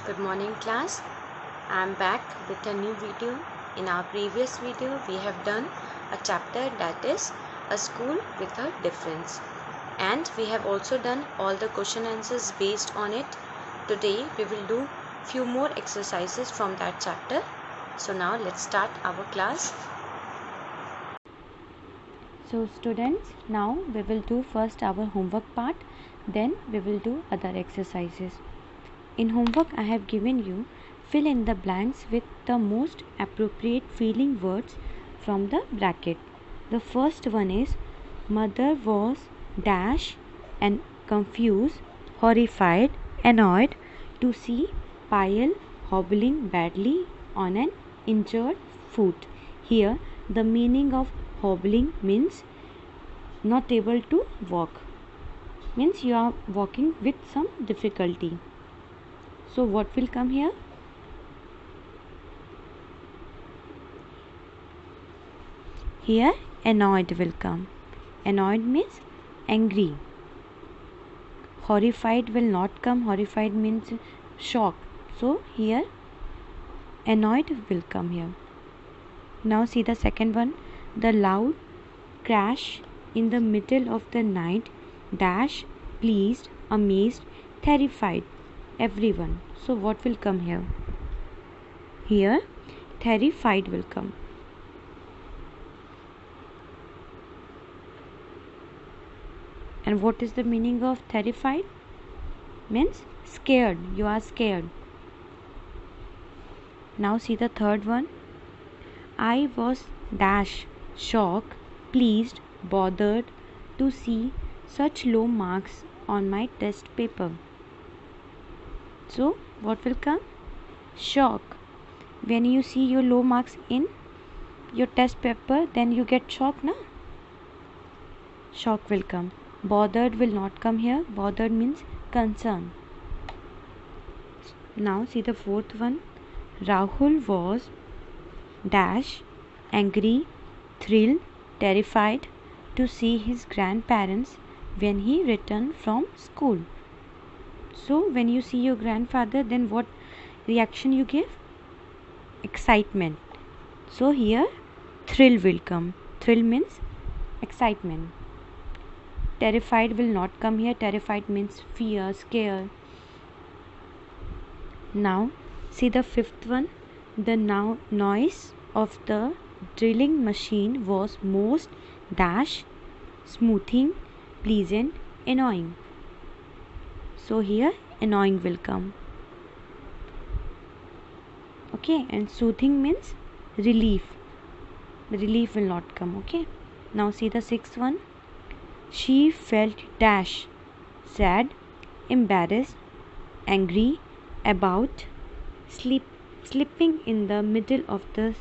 Good morning class. I am back with a new video. In our previous video we have done a chapter that is a school with a difference, and we have also done all the question answers based on it. Today we will do few more exercises from that chapter. So now let's start our class. So students, now we will do first our homework part, then we will do other exercises. In homework I have given you fill in the blanks with the most appropriate feeling words from the bracket. The first one is mother was dash and confused, horrified, annoyed to see Payal hobbling badly on an injured foot. Here the meaning of hobbling means not able to walk, means you are walking with some difficulty. So what will come here? Here annoyed will come. Annoyed means angry. Horrified will not come. Horrified means shocked. So here annoyed will come here. Now see the second one. The loud crash in the middle of the night dash pleased, amazed, terrified everyone. So what will come here? Here terrified will come. And what is the meaning of terrified? Means scared. You are scared. Now see the third one. I was dash shocked, pleased, bothered to see such low marks on my test paper. So what will come? Shock. When you see your low marks in your test paper, then you get shocked, na? Shock will come. Bothered will not come here. Bothered means concern. Now see the fourth one. Rahul was dash angry, thrilled, terrified to see his grandparents when he returned from school. So when you see your grandfather, then what reaction you give? Excitement. So here thrill will come. Thrill means excitement. Terrified will not come here. Terrified means fear, scare. Now see the fifth one. The noise of the drilling machine was most dash smoothing, pleasant, annoying. So here annoying will come. Okay, and soothing means relief. The relief will not come. Okay. Now see the sixth one. She felt dash sad, embarrassed, angry about slipping in the middle of the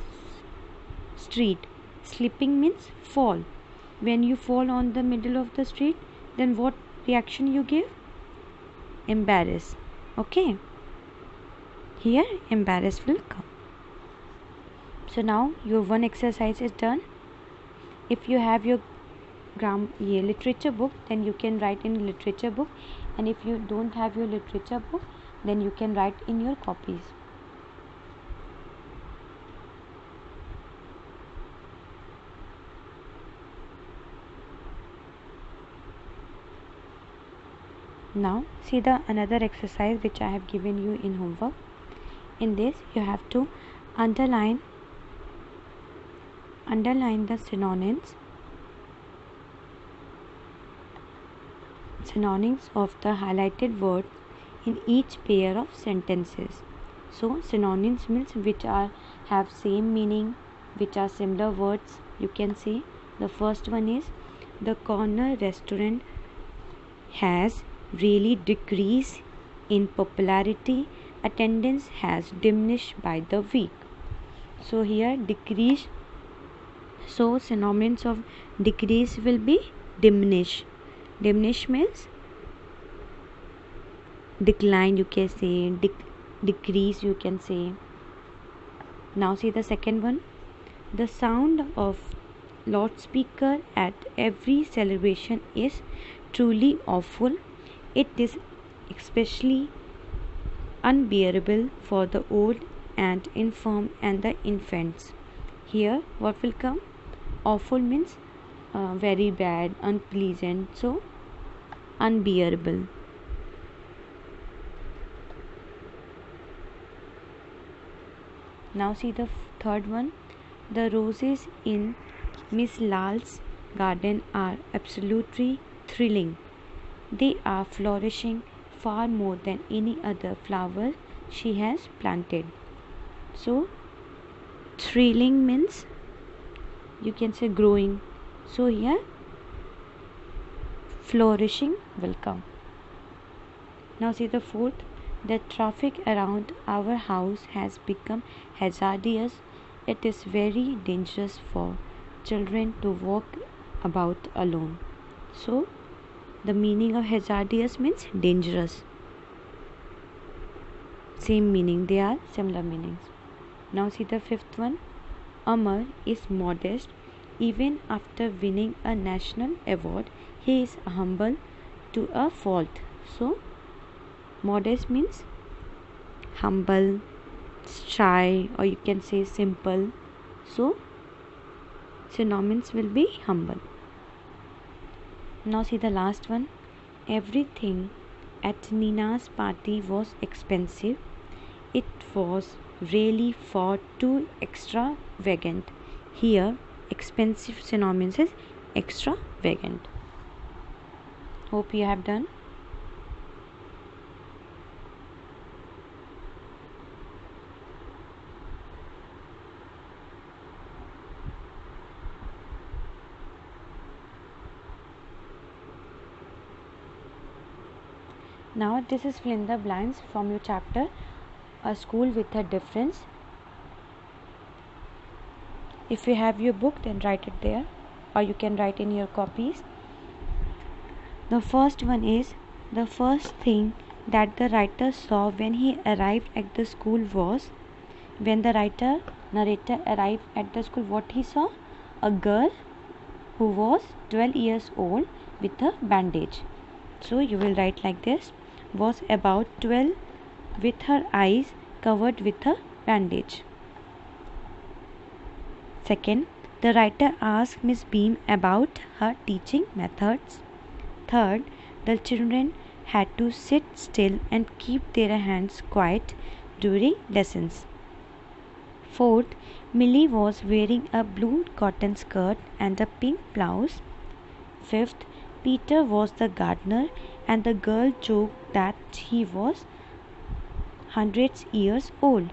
street. Slipping means fall. When you fall on the middle of the street, then what reaction you give? Embarrassed. Okay. Here embarrassed will come. So now your one exercise is done. If you have your literature book, then you can write in literature book, and if you don't have your literature book, then you can write in your copies. Now see the another exercise which I have given you in homework. In this you have to underline the synonyms of the highlighted words in each pair of sentences. So synonyms means which have same meaning, which are similar words. You can say the first one is the corner restaurant has really decreased in popularity. Attendance has diminished by the week. So here decrease. So synonyms of decrease will be diminish. Diminish means decline, you can say, decrease, you can say. Now see the second one. The sound of loudspeaker at every celebration is truly awful. It is especially unbearable for the old and infirm and the infants. Here what will come? Awful means very bad, unpleasant, so unbearable. Now see the third one. The roses in Miss Lal's garden are absolutely thrilling. They are flourishing far more than any other flower she has planted. So thrilling means you can say growing. So here flourishing will come. Now see the fourth. The traffic around our house has become hazardous. It is very dangerous for children to walk about alone. So the meaning of hazardous means dangerous. Same meaning, they are similar meanings. Now see the fifth one. Amar is modest. Even after winning a national award, he is humble to a fault. So modest means humble, shy, or you can say simple. So synonyms will be humble. Now see the last one. Everything at Nina's party was expensive. It was really far too extravagant. Here expensive synonyms is extravagant. Hope you have done. Now this is fill in the blanks from your chapter A School with a Difference. If you have your book, then write it there, or you can write in your copies. The first one is, the first thing that the writer saw when he arrived at the school was, when the narrator arrived at the school, what he saw? A girl who was 12 years old with a bandage. So you will write like this, was about 12 with her eyes covered with a bandage. Second, the writer asked Miss Beam about her teaching methods. Third, the children had to sit still and keep their hands quiet during lessons. Fourth, Millie was wearing a blue cotton skirt and a pink blouse. Fifth, Peter was the gardener and the girl joked that he was 100 years old.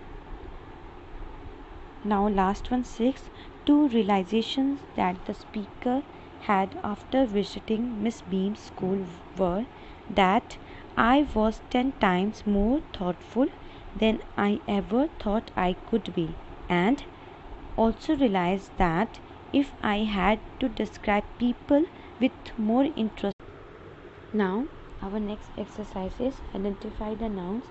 Now last one, sixth, two realizations that the speaker had after visiting Miss Beam's school were that I was 10 times more thoughtful than I ever thought I could be, and also realized that if I had to describe people with more interest. Now our next exercise is identify the nouns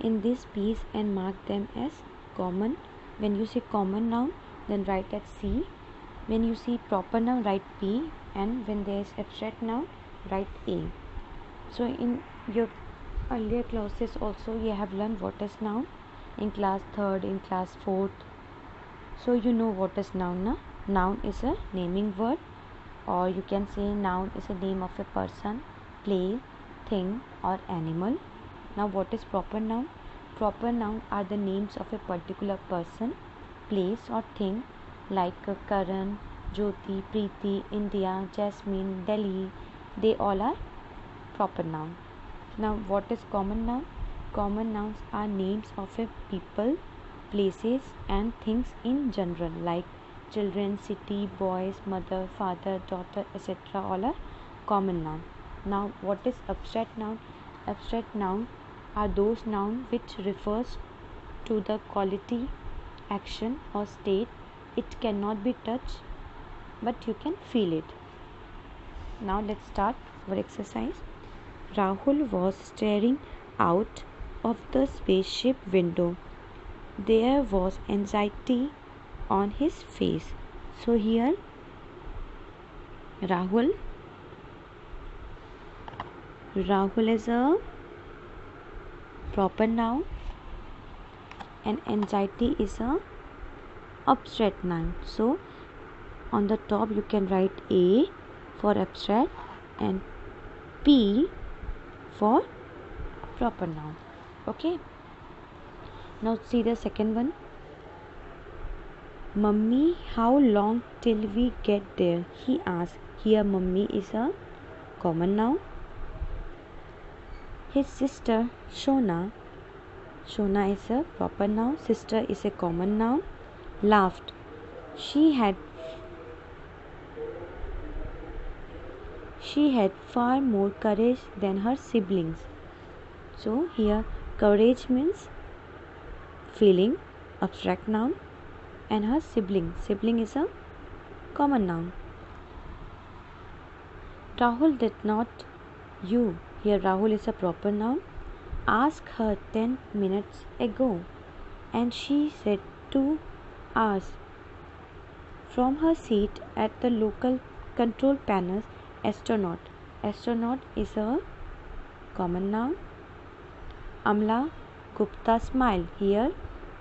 in this piece and mark them as common. When you see common noun, then write at C. When you see proper noun, write P, and when there is abstract noun, write A. So in your earlier classes also you have learned what is noun in class 3rd, in class 4th. So you know what is noun na? Noun is a naming word, or you can say noun is a name of a person, place, thing or animal. Now what is proper noun? Proper noun are the names of a particular person, place or thing like Karan, Jyoti, Preeti, India, Jasmine, Delhi. They all are proper noun. Now what is common noun? Common nouns are names of a people, places and things in general like children, city, boys, mother, father, daughter, etc. all are common noun. Now what is abstract noun? Abstract noun are those nouns which refers to the quality, action or state. It cannot be touched but you can feel it. Now let's start our exercise. Rahul was staring out of the spaceship window. There was anxiety on his face. So here Rahul is a proper noun. and anxiety is a abstract noun. So on the top you can write A for abstract and P for proper noun. Okay, now see the second one. Mummy, how long till we get there? He asked. Here mummy is a common noun. His sister Shona is a proper noun. Sister is a common noun. Laughed. She had far more courage than her siblings. So here courage means feeling, abstract noun, and her sibling is a common noun. Rahul did not you. Here Rahul is a proper noun. Ask her 10 minutes ago and she said 2 hours. From her seat at the local control panel, astronaut is a common noun. Amla Gupta smiled. Here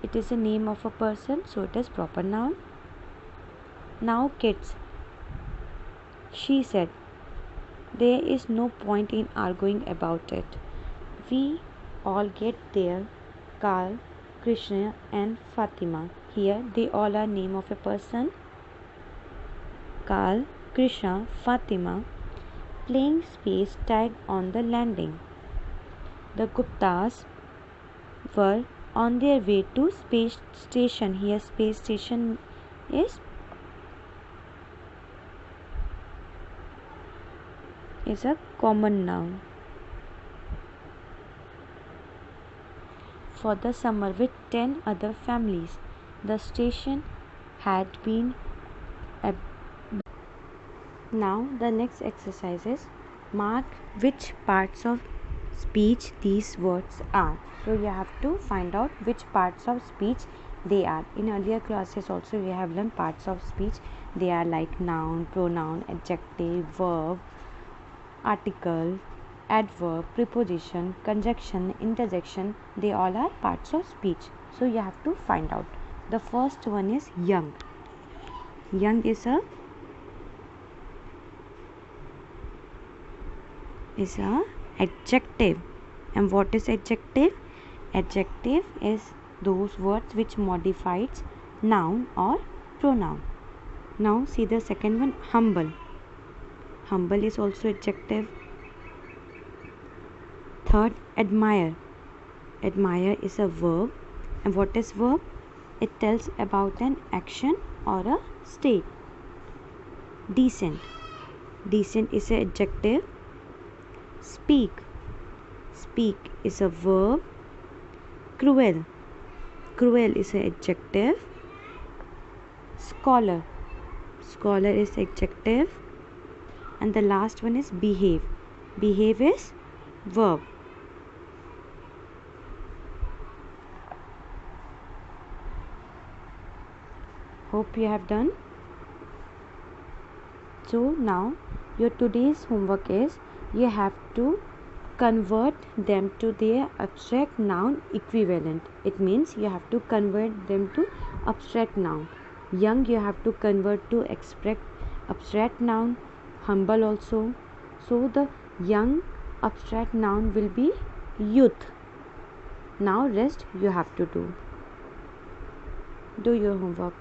it is a name of a person, so it is proper noun. Now kids, she said, there is no point in arguing about it. We all get there. Carl, Krishna and Fatima. Here they all are name of a person. Carl, Krishna, Fatima playing space tag on the landing. The Guptas were on their way to space station. Here space station is a common noun. For the summer with 10 other families. The station had been Now the next exercise is mark which parts of speech these words are. So you have to find out which parts of speech they are. In earlier classes also we have learned parts of speech. They are like noun, pronoun, adjective, verb, article, adverb, preposition, conjunction, interjection. They all are parts of speech. So you have to find out. The first one is young. Young is a adjective. And what is adjective? Adjective is those words which modifies noun or pronoun. Now see the second one, humble. Humble is also adjective. Third, admire. Admire is a verb. And what is verb? It tells about an action or a state. Decent. Decent is an adjective. Speak. Speak is a verb. Cruel. Cruel is an adjective. Scholar. Scholar is adjective. And the last one is behave. Behave is verb. Hope you have done. So now your today's homework is you have to convert them to their abstract noun equivalent. It means you have to convert them to abstract noun. Young you have to convert to abstract noun. Humble also. So the young abstract noun will be youth. Now rest you have to do. Do your homework.